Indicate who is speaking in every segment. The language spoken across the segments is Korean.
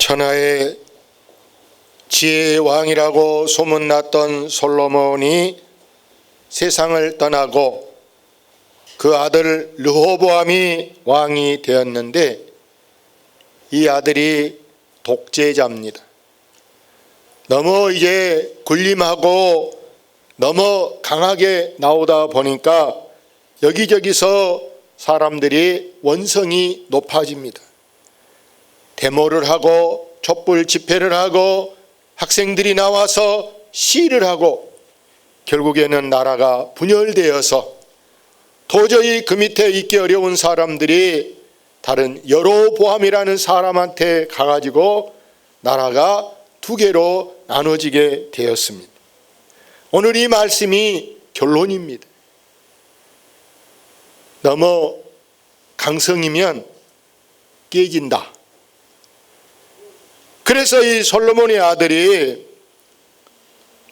Speaker 1: 천하의 지혜의 왕이라고 소문났던 솔로몬이 세상을 떠나고 그 아들 르호보암이 왕이 되었는데, 이 아들이 독재자입니다. 너무 이제 군림하고 너무 강하게 나오다 보니까 여기저기서 사람들이 원성이 높아집니다. 데모를 하고 촛불 집회를 하고 학생들이 나와서 시위를 하고 결국에는 나라가 분열되어서 도저히 그 밑에 있기 어려운 사람들이 다른 여로보암이라는 사람한테 가가지고 나라가 두 개로 나눠지게 되었습니다. 오늘 이 말씀이 결론입니다. 너무 강성이면 깨진다. 그래서 이 솔로몬의 아들이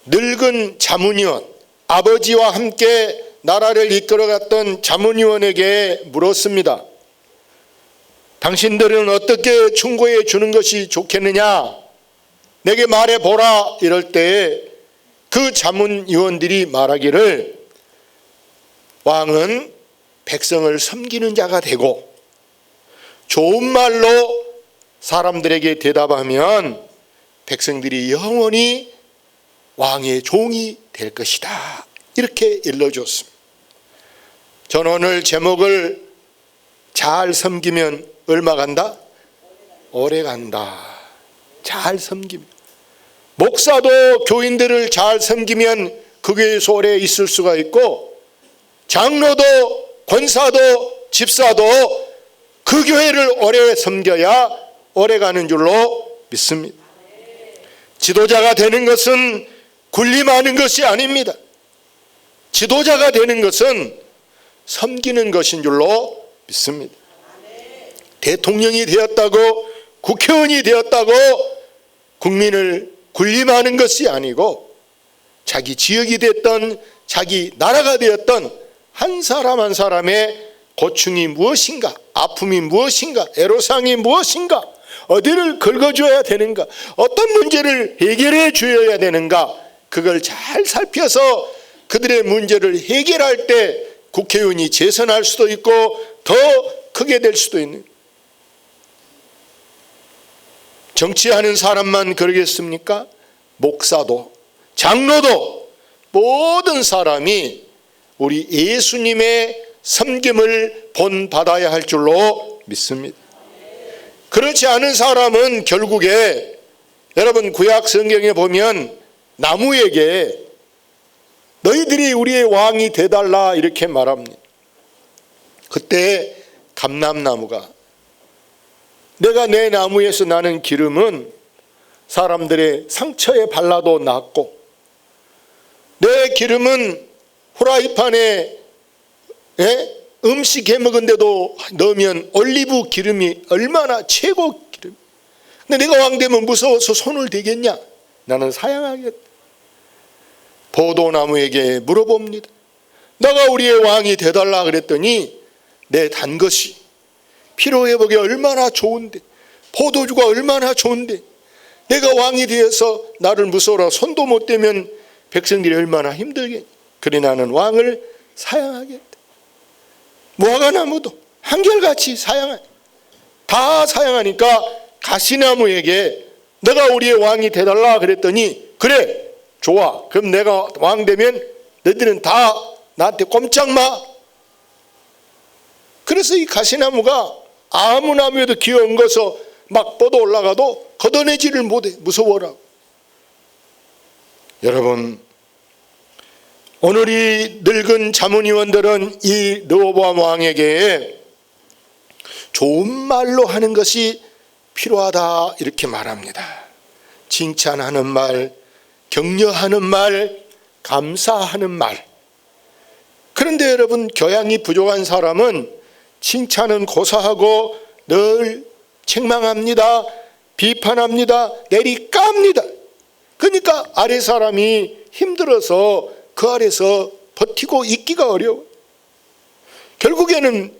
Speaker 1: 늙은 자문위원, 아버지와 함께 나라를 이끌어갔던 자문위원에게 물었습니다. 당신들은 어떻게 충고해 주는 것이 좋겠느냐? 내게 말해보라. 이럴 때 그 자문위원들이 말하기를, 왕은 백성을 섬기는 자가 되고 좋은 말로 사람들에게 대답하면 백성들이 영원히 왕의 종이 될 것이다. 이렇게 일러줬습니다. 저는 오늘 제목을 잘 섬기면 얼마 간다? 오래 간다. 잘 섬기면. 목사도 교인들을 잘 섬기면 그 교회에서 오래 있을 수가 있고, 장로도 권사도 집사도 그 교회를 오래 섬겨야 오래 가는 줄로 믿습니다. 지도자가 되는 것은 군림하는 것이 아닙니다. 지도자가 되는 것은 섬기는 것인 줄로 믿습니다. 대통령이 되었다고, 국회의원이 되었다고 국민을 군림하는 것이 아니고, 자기 지역이 됐던 자기 나라가 되었던 한 사람 한 사람의 고충이 무엇인가, 아픔이 무엇인가, 애로사항이 무엇인가, 어디를 긁어줘야 되는가, 어떤 문제를 해결해 줘야 되는가, 그걸 잘 살펴서 그들의 문제를 해결할 때 국회의원이 재선할 수도 있고 더 크게 될 수도 있는. 정치하는 사람만 그러겠습니까? 목사도, 장로도, 모든 사람이 우리 예수님의 섬김을 본받아야 할 줄로 믿습니다. 그렇지 않은 사람은 결국에, 여러분 구약 성경에 보면 나무에게 너희들이 우리의 왕이 되달라 이렇게 말합니다. 그때 감람나무가, 내가 내 나무에서 나는 기름은 사람들의 상처에 발라도 낫고, 내 기름은 후라이팬에 음식 해먹은데도 넣으면 올리브 기름이 얼마나 최고 기름. 근데 내가 왕 되면 무서워서 손을 대겠냐? 나는 사양하겠다. 포도나무에게 물어봅니다. 너가 우리의 왕이 되달라 그랬더니 내 단 것이 피로회복에 얼마나 좋은데, 포도주가 얼마나 좋은데, 내가 왕이 되어서 나를 무서워라 손도 못 대면 백성들이 얼마나 힘들겠냐. 그래 나는 왕을 사양하겠다. 무화과나무도 한결같이 다 사양하니까 가시나무에게 너가 우리의 왕이 되달라 그랬더니, 그래 좋아, 그럼 내가 왕 되면 너희들은 다 나한테 꼼짝 마. 그래서 이 가시나무가 아무 나무에도 기어얹어서 막 뻗어 올라가도 걷어내지를 못해, 무서워라. 여러분, 오늘 이 늙은 자문위원들은 이 르호보암 왕에게 좋은 말로 하는 것이 필요하다 이렇게 말합니다. 칭찬하는 말, 격려하는 말, 감사하는 말. 그런데 여러분, 교양이 부족한 사람은 칭찬은 고사하고 늘 책망합니다, 비판합니다, 내리깝니다. 그러니까 아래 사람이 힘들어서 그 아래서 버티고 있기가 어려워. 결국에는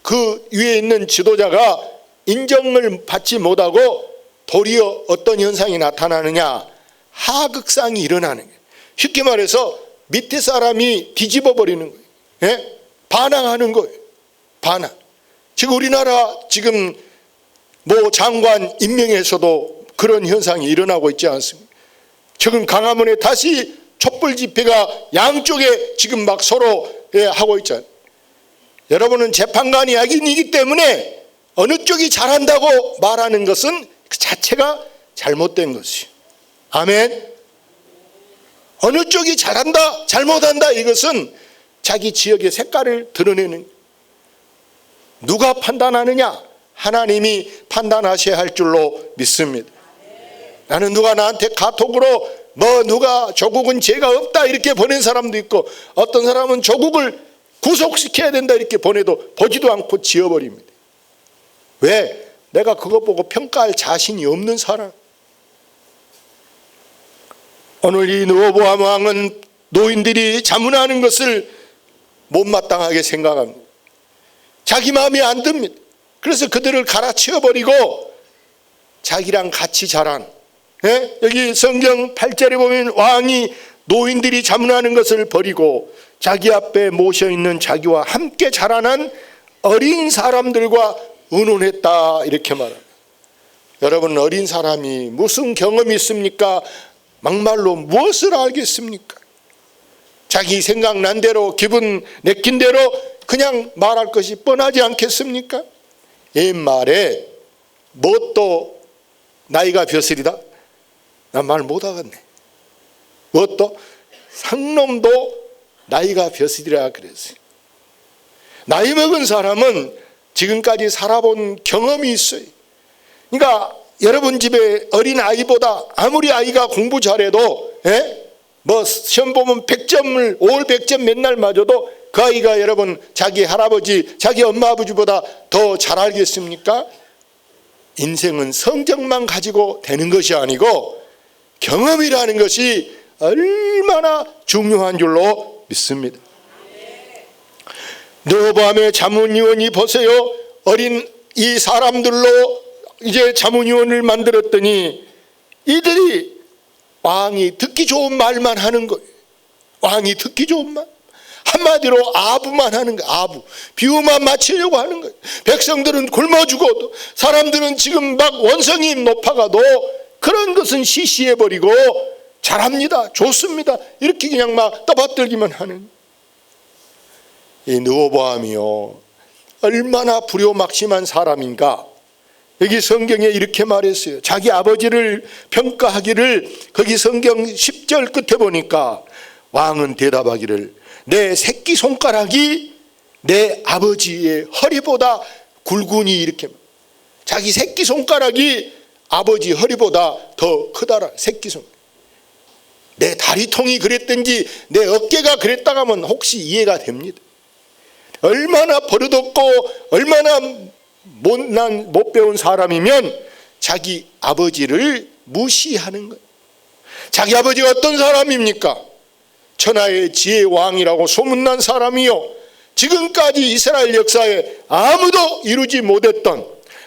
Speaker 1: 그 위에 있는 지도자가 인정을 받지 못하고 도리어 어떤 현상이 나타나느냐? 하극상이 일어나는 거예요. 쉽게 말해서 밑에 사람이 뒤집어 버리는 거예요. 예? 반항하는 거예요. 반항. 지금 우리나라 지금 뭐 장관 임명에서도 그런 현상이 일어나고 있지 않습니까? 지금 광화문에 다시 촛불 집회가 양쪽에 지금 막 서로 하고 있잖아요. 여러분은 재판관이 악인이기 때문에 어느 쪽이 잘한다고 말하는 것은 그 자체가 잘못된 것이에요. 아멘. 어느 쪽이 잘한다 잘못한다 이것은 자기 지역의 색깔을 드러내는, 누가 판단하느냐? 하나님이 판단하셔야 할 줄로 믿습니다. 나는 누가 나한테 카톡으로 누가 조국은 죄가 없다 이렇게 보낸 사람도 있고, 어떤 사람은 조국을 구속시켜야 된다 이렇게 보내도 보지도 않고 지워버립니다. 왜? 내가 그것 보고 평가할 자신이 없는 사람. 오늘 이 르호보암 왕은 노인들이 자문하는 것을 못마땅하게 생각합니다. 자기 마음에 안 듭니다. 그래서 그들을 갈아치워버리고 자기랑 같이 자란, 여기 성경 8절에 보면 왕이 노인들이 자문하는 것을 버리고 자기 앞에 모셔있는 자기와 함께 자라난 어린 사람들과 의논했다 이렇게 말합니다. 여러분, 어린 사람이 무슨 경험이 있습니까? 막말로 무엇을 알겠습니까? 자기 생각난 대로 기분 내킨 대로 그냥 말할 것이 뻔하지 않겠습니까? 옛말에 뭣도 나이가 벼슬이다? 난 말 못하겠네. 뭣도? 상놈도 나이가 벼슬이라 그랬어요. 나이 먹은 사람은 지금까지 살아본 경험이 있어요. 그러니까 여러분 집에 어린 아이보다 아무리 아이가 공부 잘해도 시험 보면 100점을 5월 100점 맨날 맞아도 그 아이가 여러분 자기 할아버지 자기 엄마 아버지보다 더 잘 알겠습니까? 인생은 성적만 가지고 되는 것이 아니고 경험이라는 것이 얼마나 중요한 줄로 믿습니다. 르호보암의 자문위원이 보세요. 어린 이 사람들로 이제 자문위원을 만들었더니 이들이 왕이 듣기 좋은 말만 하는 거예요. 왕이 듣기 좋은 말. 한마디로 아부만 하는 거예요. 아부. 비유만 맞추려고 하는 거예요. 백성들은 굶어 죽어도, 사람들은 지금 막 원성이 높아가도 그런 것은 시시해버리고 잘합니다, 좋습니다, 이렇게 그냥 막 떠받들기만 하는 이 르호보암이요, 얼마나 불효막심한 사람인가. 여기 성경에 이렇게 말했어요. 자기 아버지를 평가하기를, 거기 성경 10절 끝에 보니까 왕은 대답하기를 내 새끼손가락이 내 아버지의 허리보다 굵으니, 이렇게. 자기 새끼손가락이 아버지 허리보다 더 크다라. 새끼손가락. 내 다리통이 그랬든지 내 어깨가 그랬다가 하면 혹시 이해가 됩니다. 얼마나 버릇없고 얼마나 못 배운 사람이면 자기 아버지를 무시하는 거예요. 자기 아버지가 어떤 사람입니까? 천하의 지혜의 왕이라고 소문난 사람이요, 지금까지 이스라엘 역사에 아무도 이루지 못했던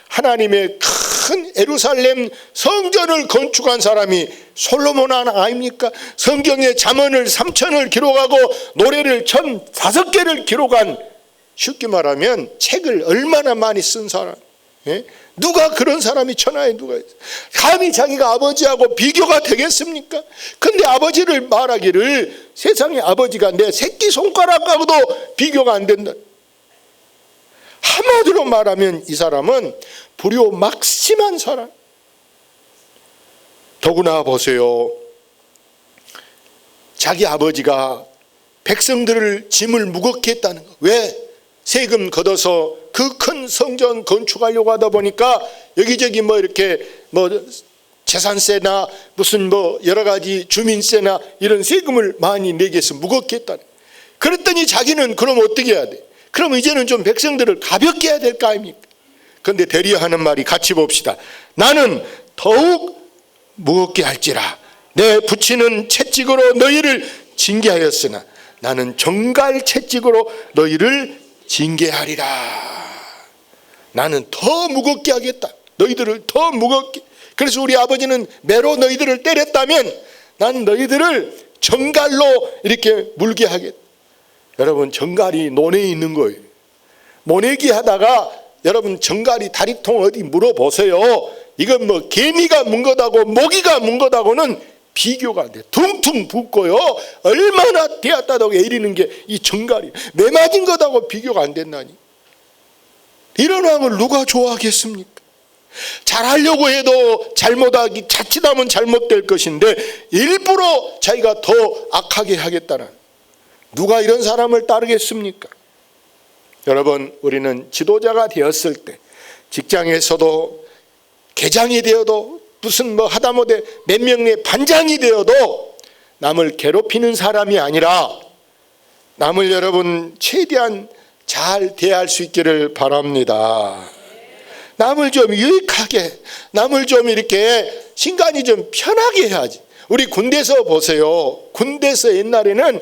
Speaker 1: 하나님의 큰 예루살렘 성전을 건축한 사람이 솔로몬 아닙니까? 성경에 잠언을 3,000을 기록하고 노래를 1,005개를 기록한, 쉽게 말하면 책을 얼마나 많이 쓴 사람. 누가 그런 사람이 천하에 누가 있어요? 감히 자기가 아버지하고 비교가 되겠습니까? 근데 아버지를 말하기를 세상의 아버지가 내 새끼손가락하고도 비교가 안 된다. 한마디로 말하면 이 사람은 불효막심한 사람. 더구나 보세요. 자기 아버지가 백성들을 짐을 무겁게 했다는 거. 왜? 세금 걷어서 그 큰 성전 건축하려고 하다 보니까 여기저기 이렇게 재산세나 무슨 여러 가지 주민세나 이런 세금을 많이 내게 해서 무겁게 했다는. 그랬더니 자기는 그럼 어떻게 해야 돼? 그럼 이제는 좀 백성들을 가볍게 해야 될 거 아닙니까? 그런데 대리어 하는 말이, 같이 봅시다. 나는 더욱 무겁게 할지라 내 붙이는 채찍으로 너희를 징계하였으나 나는 정갈 채찍으로 너희를 징계하리라. 나는 더 무겁게 하겠다. 너희들을 더 무겁게. 그래서 우리 아버지는 매로 너희들을 때렸다면 난 너희들을 정갈로 이렇게 물게 하겠다. 여러분, 정갈이 논에 있는 거예요. 모내기 하다가 여러분 정갈이 다리통 어디 물어보세요. 이건 뭐 개미가 문 거다고 모기가 문 거다고는 비교가 안 돼. 퉁퉁 붓고요. 얼마나 대하다고 애리는 게 이 정갈이 매 맞은 거다고 비교가 안 된다니. 이런 왕을 누가 좋아하겠습니까? 잘하려고 해도 잘못하기, 자칫하면 잘못될 것인데 일부러 자기가 더 악하게 하겠다는, 누가 이런 사람을 따르겠습니까? 여러분, 우리는 지도자가 되었을 때 직장에서도 계장이 되어도 무슨 뭐 하다못해 몇 명의 반장이 되어도 남을 괴롭히는 사람이 아니라 남을 여러분 최대한 잘 대할 수 있기를 바랍니다. 남을 좀 유익하게, 남을 좀 이렇게 신간이 좀 편하게 해야지. 우리 군대에서 보세요. 군대에서 옛날에는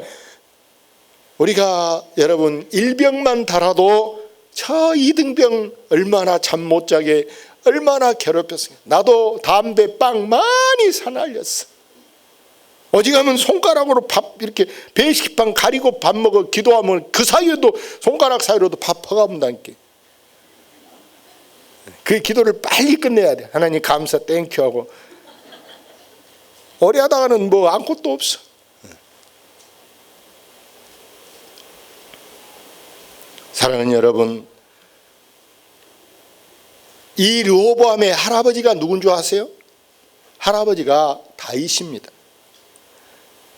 Speaker 1: 우리가 여러분 일병만 달아도 저 이등병 얼마나 잠 못 자게 얼마나 괴롭혔어요. 나도 담배 빵 많이 사날렸어. 어지간하면 손가락으로 밥 이렇게 배식빵 가리고 밥 먹어 기도하면 그 사이에도 손가락 사이로도 밥 퍼가본다니까. 그 기도를 빨리 끝내야 돼. 하나님 감사 땡큐 하고 오래 하다가는 뭐 아무것도 없어. 사랑하는 여러분, 이 르호보암의 할아버지가 누군 줄 아세요? 할아버지가 다윗입니다.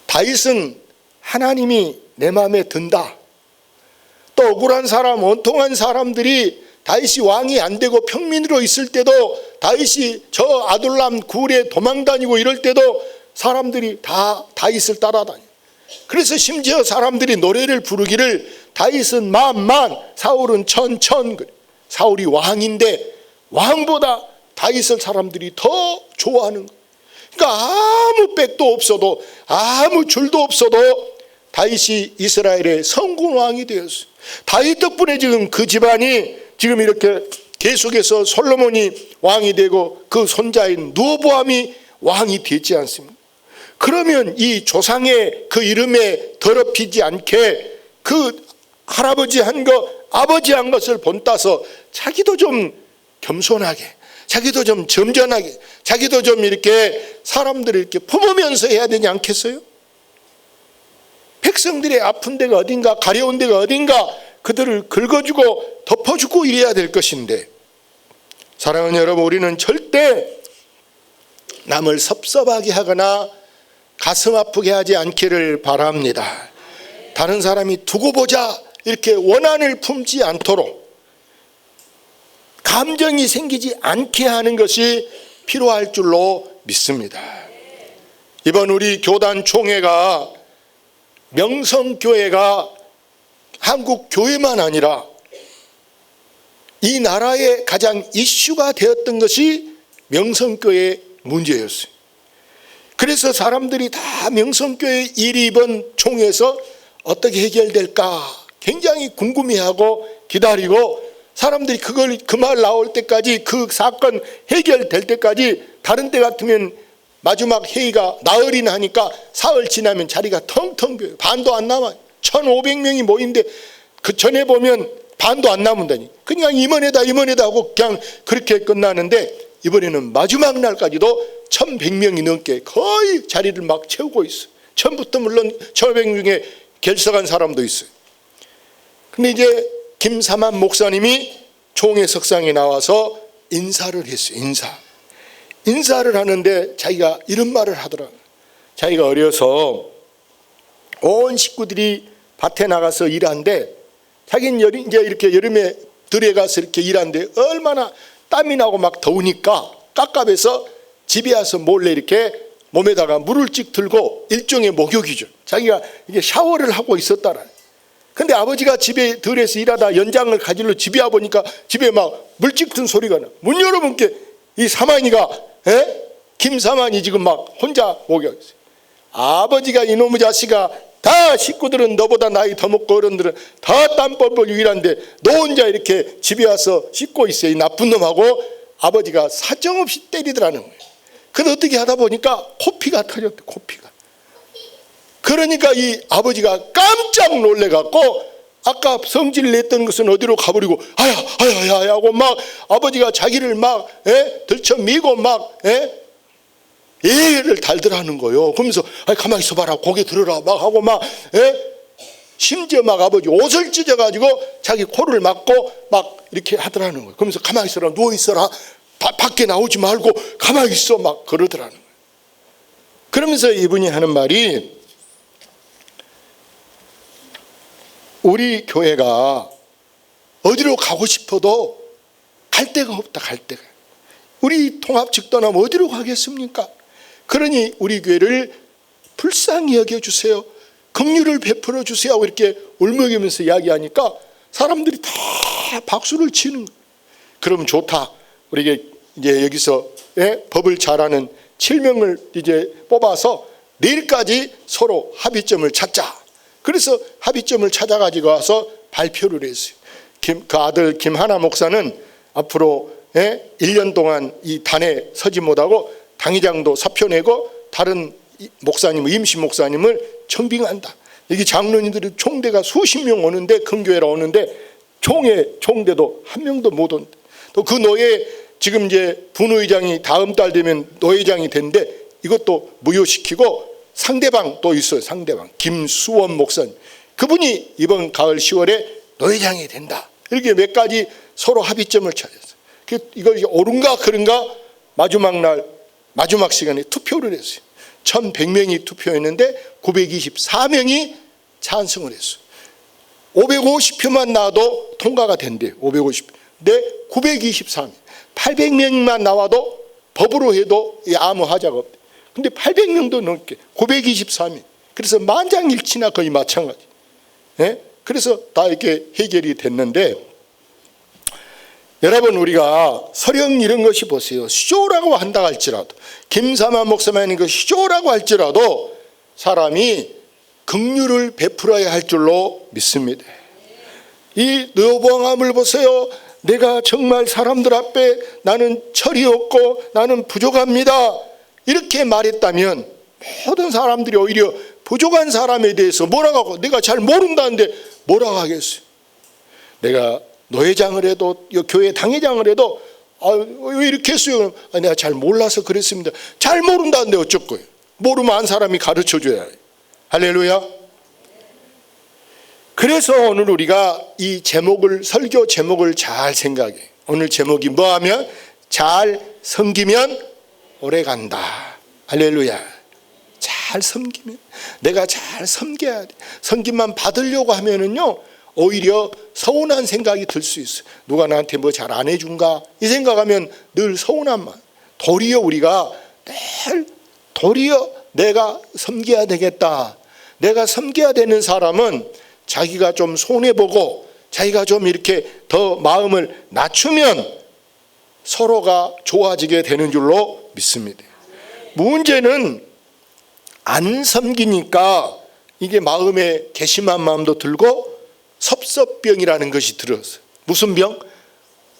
Speaker 1: 다윗은 하나님이 내 마음에 든다. 또 억울한 사람, 원통한 사람들이 다윗이 왕이 안 되고 평민으로 있을 때도, 다윗이 저 아둘람 굴에 도망다니고 이럴 때도 사람들이 다 다윗을 따라다녀. 그래서 심지어 사람들이 노래를 부르기를 다윗은 만만, 사울은 천천. 사울이 왕인데 왕보다 다윗을 사람들이 더 좋아하는 거예요. 그러니까 아무 빽도 없어도, 아무 줄도 없어도 다윗이 이스라엘의 성군 왕이 되었어요. 다윗 덕분에 지금 그 집안이 지금 이렇게 계속해서 솔로몬이 왕이 되고 그 손자인 르호보암이 왕이 되지 않습니까? 그러면 이 조상의 그 이름에 더럽히지 않게 그 할아버지 한 것, 아버지 한 것을 본따서 자기도 좀 겸손하게, 자기도 좀 점잖하게, 자기도 좀 이렇게 사람들을 이렇게 품으면서 해야 되지 않겠어요? 백성들의 아픈 데가 어딘가, 가려운 데가 어딘가 그들을 긁어주고 덮어주고 이래야 될 것인데, 사랑하는 여러분, 우리는 절대 남을 섭섭하게 하거나 가슴 아프게 하지 않기를 바랍니다. 다른 사람이 두고 보자 이렇게 원한을 품지 않도록, 감정이 생기지 않게 하는 것이 필요할 줄로 믿습니다. 이번 우리 교단 총회가, 명성교회가 한국 교회만 아니라 이 나라의 가장 이슈가 되었던 것이 명성교회 문제였어요. 그래서 사람들이 다 명성교회 일이 이번 총회에서 어떻게 해결될까 굉장히 궁금해하고 기다리고, 사람들이 그걸 그 말 나올 때까지, 그 사건 해결될 때까지, 다른 때 같으면 마지막 회의가 나흘이나 하니까 사흘 지나면 자리가 텅텅 비어요. 반도 안 남아요. 1,500명이 모인데 그 전에 보면 반도 안 남은다니. 그냥 임원회다 하고 그냥 그렇게 끝나는데, 이번에는 마지막 날까지도 1,100명이 넘게 거의 자리를 막 채우고 있어요. 처음부터 물론 1,500명에 결석한 사람도 있어요. 근데 이제 김삼한 목사님이 총회 석상에 나와서 인사를 했어요. 인사를 하는데 자기가 이런 말을 하더라고요. 자기가 어려서 온 식구들이 밭에 나가서 일하는데, 자기는 이제 이렇게 여름에 들에 가서 이렇게 일하는데 얼마나 땀이 나고 막 더우니까 깝깝해서 집에 와서 몰래 이렇게 몸에다가 물을 찍 들고, 일종의 목욕이죠. 자기가 이게 샤워를 하고 있었다라. 근데 아버지가 집에 들에서 일하다 연장을 가지러 집에 와 보니까 집에 막 물찍 든 소리가 나. 문 열어보니까 이 사만이가, 김사만이 지금 막 혼자 목욕했어요. 아버지가 이놈의 자식아, 다 식구들은 너보다 나이 더 먹고 어른들은 다 땀 뻘뻘 일하는데 너 혼자 이렇게 집에 와서 씻고 있어. 이 나쁜 놈하고 아버지가 사정없이 때리더라는 거예요. 근데 어떻게 하다 보니까 코피가 터졌대, 코피가. 그러니까 이 아버지가 깜짝 놀래갖고 아까 성질 냈던 것은 어디로 가버리고 아야 하고 막 아버지가 자기를 막 들쳐미고 막 예를 달더라는 거예요. 그러면서 가만히 있어봐라, 고개 들어라 막 하고 막 심지어 막 아버지 옷을 찢어가지고 자기 코를 막고 막 이렇게 하더라는 거예요. 그러면서 가만히 있어라, 누워있어라, 밖에 나오지 말고 가만히 있어 막 그러더라는 거예요. 그러면서 이분이 하는 말이, 우리 교회가 어디로 가고 싶어도 갈 데가 없다, 갈 데가. 우리 통합측 떠나면 어디로 가겠습니까? 그러니 우리 교회를 불쌍히 여겨주세요, 긍휼을 베풀어 주세요 하고 이렇게 울먹이면서 이야기하니까 사람들이 다 박수를 치는 거예요. 그럼 좋다, 우리가 이제 여기서 법을 잘하는 7명을 이제 뽑아서 내일까지 서로 합의점을 찾자. 그래서 합의점을 찾아가지고 와서 발표를 했어요. 그 아들 김하나 목사는 앞으로 1년 동안 이 단에 서지 못하고 당의장도 사표 내고 다른 목사님, 임시 목사님을 청빙한다. 여기 장로님들이 총대가 수십 명 오는데, 큰 교회라 오는데 총대도 한 명도 못 온다. 또 그 노예, 지금 이제 분회장이 다음 달 되면 노회장이 된대. 이것도 무효시키고 상대방 또 있어요. 상대방 김수원 목사님, 그분이 이번 가을 10월에 노회장이 된다. 이렇게 몇 가지 서로 합의점을 찾았어요. 이걸 옳은가 그런가 마지막 날, 마지막 시간에 투표를 했어요. 1100명이 투표했는데 924명이 찬성을 했어요. 550표만 나와도 통과가 된대요. 550표. 근데 924명, 800명만 나와도 법으로 해도 아무 하자가 없대. 근데 800명도 넘게 924명. 그래서 만장일치나 거의 마찬가지. 그래서 다 이렇게 해결이 됐는데, 여러분 우리가 서령 이런 것이 보세요. 시조라고 한다 할지라도, 김사만 목사만이 그 시조라고 할지라도 사람이 긍휼을 베풀어야 할 줄로 믿습니다. 이 너보함을 보세요. 내가 정말 사람들 앞에 나는 철이 없고 나는 부족합니다, 이렇게 말했다면 모든 사람들이 오히려 부족한 사람에 대해서 뭐라고 하고, 내가 잘 모른다는데 뭐라고 하겠어요? 내가 노회장을 해도 교회 당회장을 해도 왜 이렇게 했어요? 내가 잘 몰라서 그랬습니다. 잘 모른다는데 어쩔 거예요? 모르면 안 사람이 가르쳐줘야 해요. 할렐루야. 그래서 오늘 우리가 이 제목을, 설교 제목을 잘 생각해. 오늘 제목이 뭐하면 잘 섬기면 오래 간다. 할렐루야. 잘 섬기면, 내가 잘 섬겨야 돼. 섬김만 받으려고 하면은요 오히려 서운한 생각이 들 수 있어요. 누가 나한테 뭐 잘 안 해준가 이 생각하면 늘 서운한 마음. 도리어 우리가 도리어 내가 섬겨야 되겠다. 내가 섬겨야 되는 사람은 자기가 좀 손해보고 자기가 좀 이렇게 더 마음을 낮추면 서로가 좋아지게 되는 줄로 믿습니다. 문제는 안 섬기니까 이게 마음에 괘씸한 마음도 들고 섭섭병이라는 것이 들었어요. 무슨 병?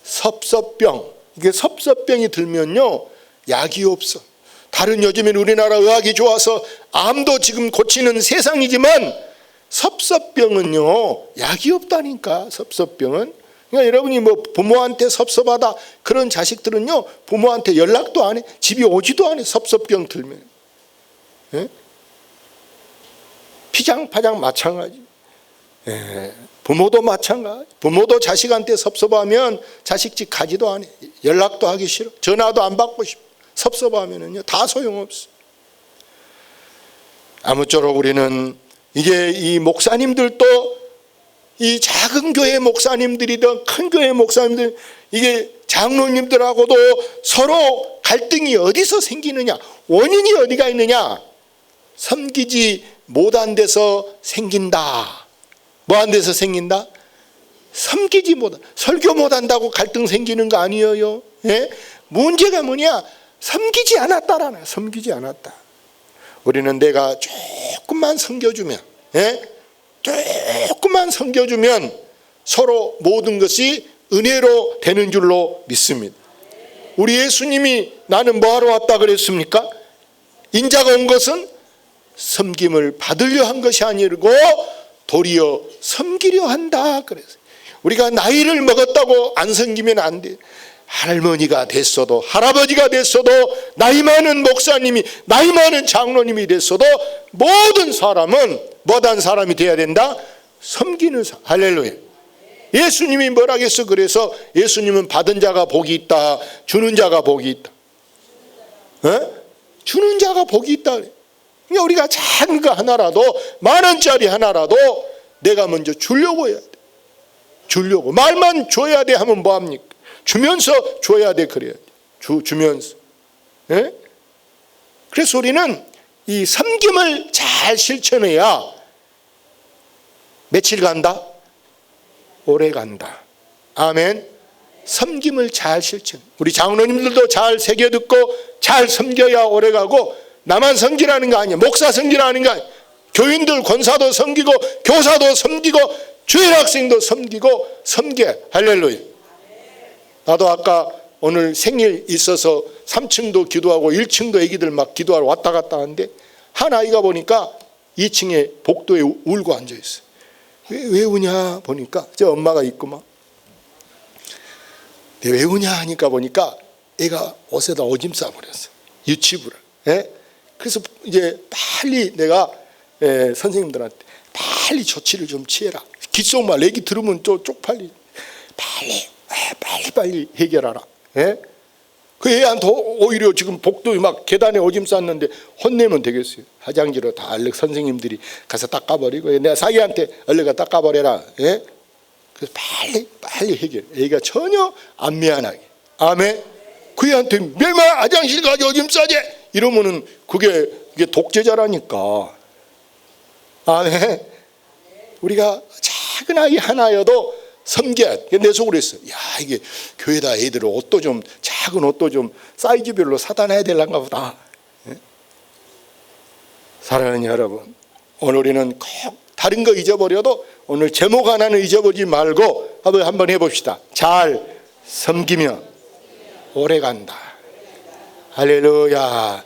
Speaker 1: 섭섭병. 이게 섭섭병이 들면요 약이 없어. 다른 요즘엔 우리나라 의학이 좋아서 암도 지금 고치는 세상이지만 섭섭병은요 약이 없다니까. 섭섭병은, 그러니까 여러분이 뭐 부모한테 섭섭하다 그런 자식들은요 부모한테 연락도 안 해. 집에 오지도 않아. 섭섭병 들면. 피장파장 마찬가지. 부모도 마찬가지. 부모도 자식한테 섭섭하면 자식 집 가지도 않아. 연락도 하기 싫어. 전화도 안 받고 싶어. 섭섭하면은요 다 소용없어. 아무쪼록 우리는 이게 이 목사님들도 이 작은 교회 목사님들이든 큰 교회 목사님들, 이게 장로님들하고도 서로 갈등이 어디서 생기느냐, 원인이 어디가 있느냐, 섬기지 못한 데서 생긴다. 뭐 한 데서 생긴다? 섬기지 못한, 설교 못한다고 갈등 생기는 거 아니에요. 문제가 뭐냐? 섬기지 않았다라는, 섬기지 않았다. 우리는 내가 조금만 섬겨주면, 조금만 섬겨주면 서로 모든 것이 은혜로 되는 줄로 믿습니다. 우리 예수님이 나는 뭐하러 왔다 그랬습니까? 인자가 온 것은 섬김을 받으려 한 것이 아니고 도리어 섬기려 한다 그랬어요. 우리가 나이를 먹었다고 안 섬기면 안 돼. 할머니가 됐어도 할아버지가 됐어도 나이 많은 목사님이 나이 많은 장로님이 됐어도 모든 사람은 뭐단 사람이 돼야 된다? 섬기는 사람. 할렐루야. 예수님이 뭐라 했어? 그래서 예수님은 받은 자가 복이 있다, 주는 자가 복이 있다. 주는 자가 복이 있다. 그러니까 우리가 작은 거 하나라도, 10,000원짜리 하나라도 내가 먼저 주려고 해야 돼. 주려고. 말만 줘야 돼 하면 뭐합니까? 주면서 줘야 돼. 그래야 돼. 주면서. 그래서 우리는 이 섬김을 잘 실천해야 며칠 간다? 오래 간다. 아멘. 섬김을 잘 실천. 우리 장로님들도 잘 새겨 듣고 잘 섬겨야 오래 가고, 나만 섬기라는 거 아니야. 목사 섬기라는 거 아니야. 교인들 권사도 섬기고 교사도 섬기고 주일 학생도 섬기고 섬겨. 할렐루야. 나도 아까 오늘 생일 있어서 3층도 기도하고 1층도 애기들 막 기도하러 왔다 갔다 하는데, 한 아이가 보니까 2층에 복도에 울고 앉아있어요. 왜 우냐 보니까 저 엄마가 있고 막, 왜 우냐 하니까 보니까 애가 옷에다 오줌 싸버렸어. 유치부를. 그래서 이제 빨리 내가 선생님들한테 빨리 조치를 좀 취해라. 귓속말 애기 들으면 또 쪽팔리. 빨리 해결하라. 그 애한테 오히려 지금 복도에 막 계단에 오줌 쌌는데 혼내면 되겠어요. 화장지로 다 얼른 선생님들이 가서 닦아버리고, 내가 자기한테 얼른 가 닦아버려라. 그래서 빨리 해결. 애가 전혀 안 미안하게. 아멘. 그 애한테 매일 화장실 가서 오줌 싸지 이러면은 이게 독재자라니까. 아멘. 우리가 작은 아이 하나여도 섬겨야 돼. 내 속으로 했어. 야, 이게 교회다 애들 옷도 좀, 작은 옷도 좀 사이즈별로 사다 놔야 될란가 보다. 사랑하는 여러분, 오늘 우리는 꼭 다른 거 잊어버려도 오늘 제목 하나는 잊어버리지 말고 한번 해봅시다. 잘 섬기면 오래 간다. 할렐루야.